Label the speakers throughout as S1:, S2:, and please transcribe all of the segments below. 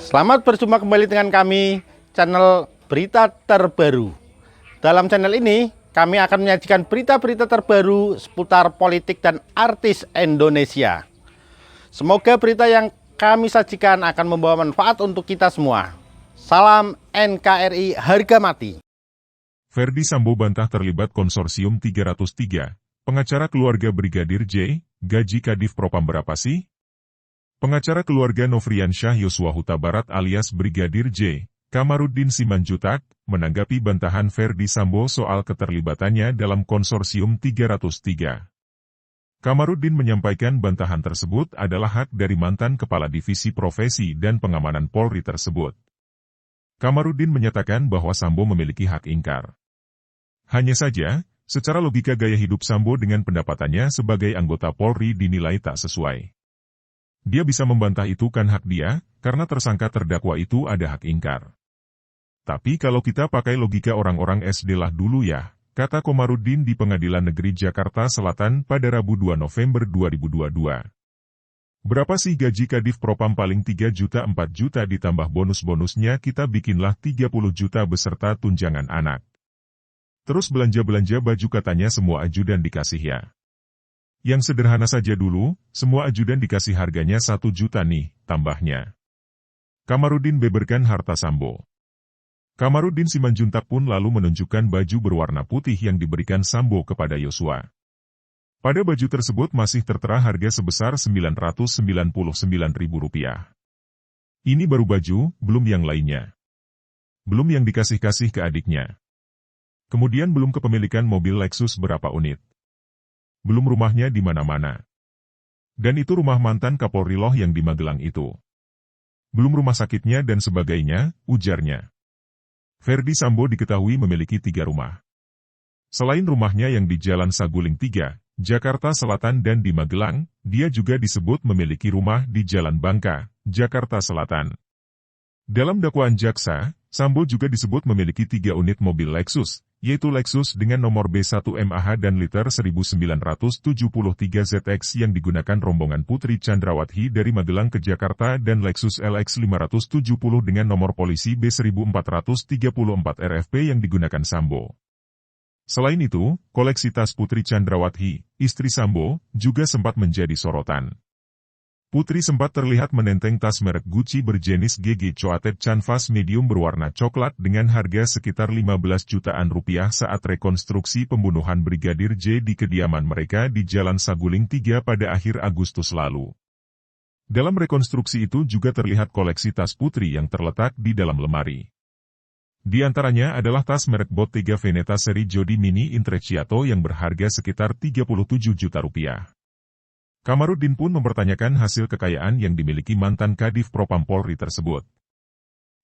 S1: Selamat berjumpa kembali dengan kami, channel Berita Terbaru. Dalam channel ini, kami akan menyajikan berita-berita terbaru seputar politik dan artis Indonesia. Semoga berita yang kami sajikan akan membawa manfaat untuk kita semua. Salam NKRI harga mati.
S2: Ferdy Sambo bantah terlibat konsorsium 303. Pengacara keluarga Brigadir J, gaji Kadif Propam berapa sih? Pengacara keluarga Nofriansyah Yosua Huta Barat alias Brigadir J, Kamarudin Simanjuntak, menanggapi bantahan Ferdy Sambo soal keterlibatannya dalam konsorsium 303. Kamarudin menyampaikan bantahan tersebut adalah hak dari mantan Kepala Divisi Profesi dan Pengamanan Polri tersebut. Kamarudin menyatakan bahwa Sambo memiliki hak ingkar. Hanya saja, secara logika gaya hidup Sambo dengan pendapatannya sebagai anggota Polri dinilai tak sesuai. Dia bisa membantah itu kan hak dia, karena tersangka terdakwa itu ada hak ingkar. Tapi kalau kita pakai logika orang-orang SD lah dulu ya, kata Komarudin di Pengadilan Negeri Jakarta Selatan pada Rabu 2 November 2022. Berapa sih gaji Kadif Propam paling 3 juta 4 juta ditambah bonus-bonusnya kita bikinlah 30 juta beserta tunjangan anak. Terus belanja-belanja baju katanya semua ajudan dikasih ya. Yang sederhana saja dulu, semua ajudan dikasih harganya 1 juta nih, tambahnya. Kamarudin beberkan harta Sambo. Kamarudin Simanjuntak pun lalu menunjukkan baju berwarna putih yang diberikan Sambo kepada Yosua. Pada baju tersebut masih tertera harga sebesar Rp999.000. Ini baru baju, belum yang lainnya. Belum yang dikasih-kasih ke adiknya. Kemudian belum kepemilikan mobil Lexus berapa unit. Belum rumahnya di mana-mana. Dan itu rumah mantan Kapolri loh yang di Magelang itu. Belum rumah sakitnya dan sebagainya, ujarnya. Ferdy Sambo diketahui memiliki 3 rumah. Selain rumahnya yang di Jalan Saguling 3, Jakarta Selatan dan di Magelang, dia juga disebut memiliki rumah di Jalan Bangka, Jakarta Selatan. Dalam dakwaan jaksa, Sambo juga disebut memiliki 3 unit mobil Lexus, yaitu Lexus dengan nomor B1MAH dan liter 1973 ZX yang digunakan rombongan Putri Chandrawati dari Magelang ke Jakarta dan Lexus LX 570 dengan nomor polisi B1434 RFP yang digunakan Sambo. Selain itu, koleksi tas Putri Chandrawati, istri Sambo, juga sempat menjadi sorotan. Putri sempat terlihat menenteng tas merek Gucci berjenis GG Coated canvas medium berwarna coklat dengan harga sekitar 15 jutaan rupiah saat rekonstruksi pembunuhan Brigadir J di kediaman mereka di Jalan Saguling 3 pada akhir Agustus lalu. Dalam rekonstruksi itu juga terlihat koleksi tas Putri yang terletak di dalam lemari. Di antaranya adalah tas merek Bottega Veneta seri Jodi Mini Intrecciato yang berharga sekitar 37 juta rupiah. Kamarudin pun mempertanyakan hasil kekayaan yang dimiliki mantan Kadif Propam Polri tersebut.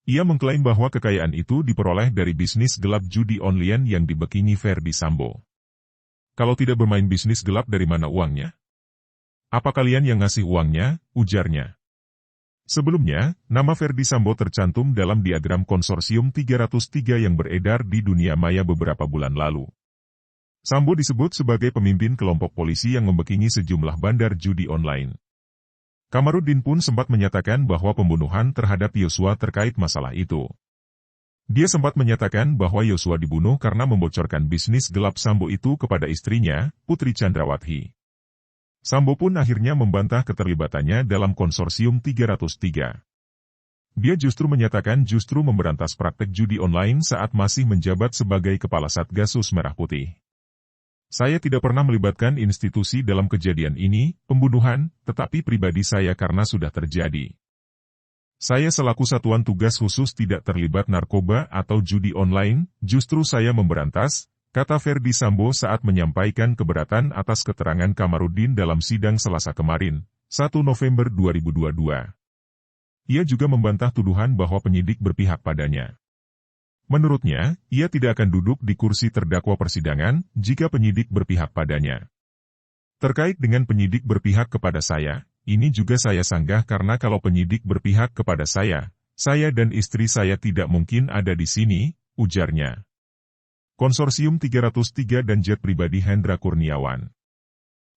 S2: Ia mengklaim bahwa kekayaan itu diperoleh dari bisnis gelap judi online yang dibekini Ferdy Sambo. Kalau tidak bermain bisnis gelap dari mana uangnya? Apa kalian yang ngasih uangnya? Ujarnya. Sebelumnya, nama Ferdy Sambo tercantum dalam diagram konsorsium 303 yang beredar di dunia maya beberapa bulan lalu. Sambo disebut sebagai pemimpin kelompok polisi yang membekini sejumlah bandar judi online. Kamarudin pun sempat menyatakan bahwa pembunuhan terhadap Yosua terkait masalah itu. Dia sempat menyatakan bahwa Yosua dibunuh karena membocorkan bisnis gelap Sambo itu kepada istrinya, Putri Chandrawati. Sambo pun akhirnya membantah keterlibatannya dalam konsorsium 303. Dia justru menyatakan justru memberantas praktek judi online saat masih menjabat sebagai Kepala Satgasus Merah Putih. Saya tidak pernah melibatkan institusi dalam kejadian ini, pembunuhan, tetapi pribadi saya karena sudah terjadi. Saya selaku satuan tugas khusus tidak terlibat narkoba atau judi online, justru saya memberantas, kata Ferdy Sambo saat menyampaikan keberatan atas keterangan Kamarudin dalam sidang Selasa kemarin, 1 November 2022. Ia juga membantah tuduhan bahwa penyidik berpihak padanya. Menurutnya, ia tidak akan duduk di kursi terdakwa persidangan jika penyidik berpihak padanya. Terkait dengan penyidik berpihak kepada saya, ini juga saya sanggah karena kalau penyidik berpihak kepada saya dan istri saya tidak mungkin ada di sini, ujarnya. Konsorsium 303 dan jet pribadi Hendra Kurniawan.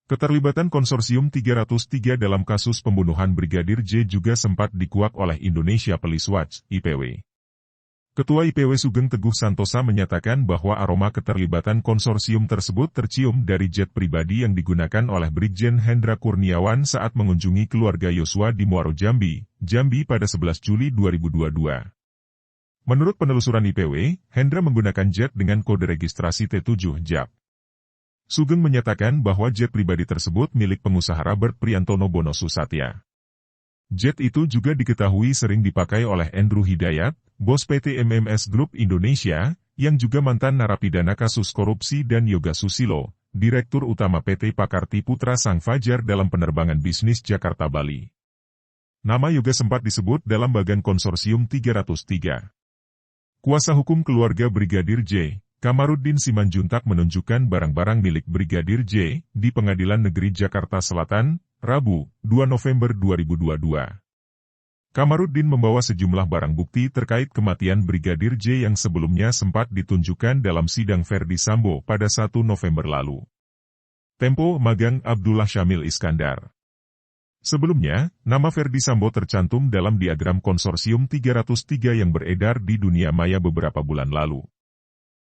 S2: Keterlibatan konsorsium 303 dalam kasus pembunuhan Brigadir J juga sempat dikuak oleh Indonesia Police Watch, IPW. Ketua IPW Sugeng Teguh Santosa menyatakan bahwa aroma keterlibatan konsorsium tersebut tercium dari jet pribadi yang digunakan oleh Brigjen Hendra Kurniawan saat mengunjungi keluarga Yosua di Muaro Jambi, Jambi pada 11 Juli 2022. Menurut penelusuran IPW, Hendra menggunakan jet dengan kode registrasi T7 JAP. Sugeng menyatakan bahwa jet pribadi tersebut milik pengusaha Robert Priantono Bono Susatya. Jet itu juga diketahui sering dipakai oleh Andrew Hidayat, bos PT MMS Group Indonesia, yang juga mantan narapidana kasus korupsi, dan Yoga Susilo, Direktur Utama PT Pakarti Putra Sang Fajar dalam penerbangan bisnis Jakarta-Bali. Nama Yoga sempat disebut dalam bagan konsorsium 303. Kuasa hukum keluarga Brigadir J, Kamarudin Simanjuntak menunjukkan barang-barang milik Brigadir J di Pengadilan Negeri Jakarta Selatan, Rabu, 2 November 2022. Kamarudin membawa sejumlah barang bukti terkait kematian Brigadir J yang sebelumnya sempat ditunjukkan dalam sidang Verdi Sambo pada 1 November lalu. Tempo Magang Abdullah Syamil Iskandar. Sebelumnya, nama Verdi Sambo tercantum dalam diagram konsorsium 303 yang beredar di dunia maya beberapa bulan lalu.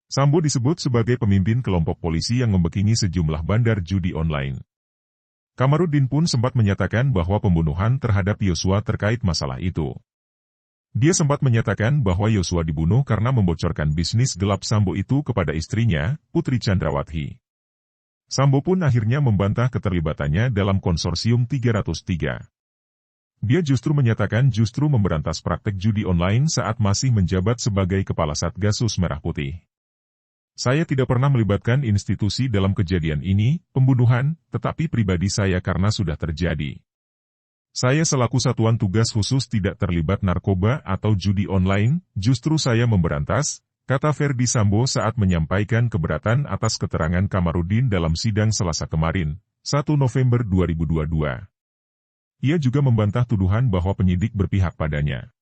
S2: Sambo disebut sebagai pemimpin kelompok polisi yang membekingi sejumlah bandar judi online. Kamarudin pun sempat menyatakan bahwa pembunuhan terhadap Yosua terkait masalah itu. Dia sempat menyatakan bahwa Yosua dibunuh karena membocorkan bisnis gelap Sambo itu kepada istrinya, Putri Chandrawati. Sambo pun akhirnya membantah keterlibatannya dalam konsorsium 303. Dia justru menyatakan memberantas praktek judi online saat masih menjabat sebagai Kepala Satgasus Merah Putih. Saya tidak pernah melibatkan institusi dalam kejadian ini, pembunuhan, tetapi pribadi saya karena sudah terjadi. Saya selaku satuan tugas khusus tidak terlibat narkoba atau judi online, justru saya memberantas, kata Verdi Sambo saat menyampaikan keberatan atas keterangan Kamarudin dalam sidang Selasa kemarin, 1 November 2022. Ia juga membantah tuduhan bahwa penyidik berpihak padanya.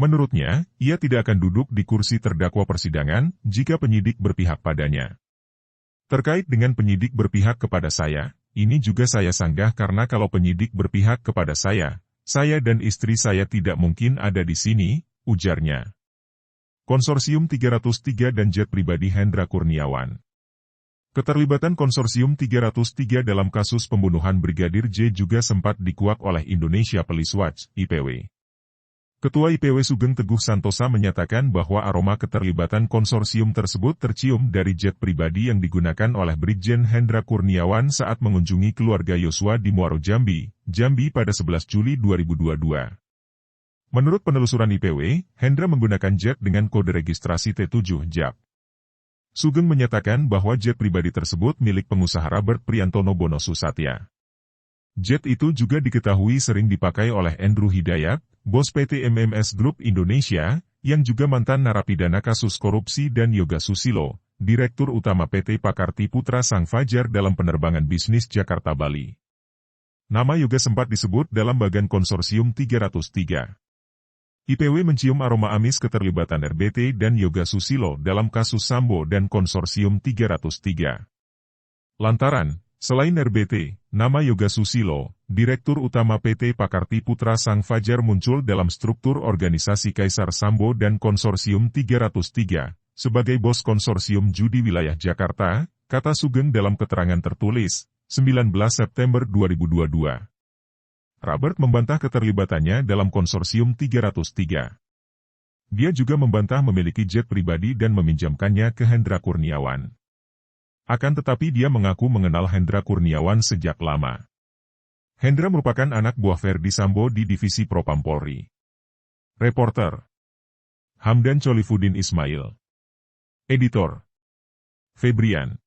S2: Menurutnya, ia tidak akan duduk di kursi terdakwa persidangan jika penyidik berpihak padanya. Terkait dengan penyidik berpihak kepada saya, ini juga saya sanggah karena kalau penyidik berpihak kepada saya dan istri saya tidak mungkin ada di sini, ujarnya. Konsorsium 303 dan jet pribadi Hendra Kurniawan. Keterlibatan konsorsium 303 dalam kasus pembunuhan Brigadir J juga sempat dikuak oleh Indonesia Police Watch, IPW. Ketua IPW Sugeng Teguh Santosa menyatakan bahwa aroma keterlibatan konsorsium tersebut tercium dari jet pribadi yang digunakan oleh Brigjen Hendra Kurniawan saat mengunjungi keluarga Yosua di Muaro Jambi, Jambi pada 11 Juli 2022. Menurut penelusuran IPW, Hendra menggunakan jet dengan kode registrasi T7 JAP. Sugeng menyatakan bahwa jet pribadi tersebut milik pengusaha Robert Priantono Bono Susatya. Jet itu juga diketahui sering dipakai oleh Andrew Hidayat, bos PT MMS Group Indonesia, yang juga mantan narapidana kasus korupsi, dan Yoga Susilo, Direktur Utama PT Pakarti Putra Sang Fajar dalam penerbangan bisnis Jakarta-Bali. Nama Yoga sempat disebut dalam bagan konsorsium 303. IPW mencium aroma amis keterlibatan RBT dan Yoga Susilo dalam kasus Sambo dan konsorsium 303. Lantaran, selain RBT, nama Yoga Susilo, Direktur Utama PT Pakarti Putra Sang Fajar muncul dalam struktur organisasi Kaisar Sambo dan Konsorsium 303, sebagai bos konsorsium judi wilayah Jakarta, kata Sugeng dalam keterangan tertulis, 19 September 2022. Robert membantah keterlibatannya dalam konsorsium 303. Dia juga membantah memiliki jet pribadi dan meminjamkannya ke Hendra Kurniawan. Akan tetapi dia mengaku mengenal Hendra Kurniawan sejak lama. Hendra merupakan anak buah Verdi Sambo di Divisi Propam Polri. Reporter Hamdan Cholifudin Ismail. Editor Febrian.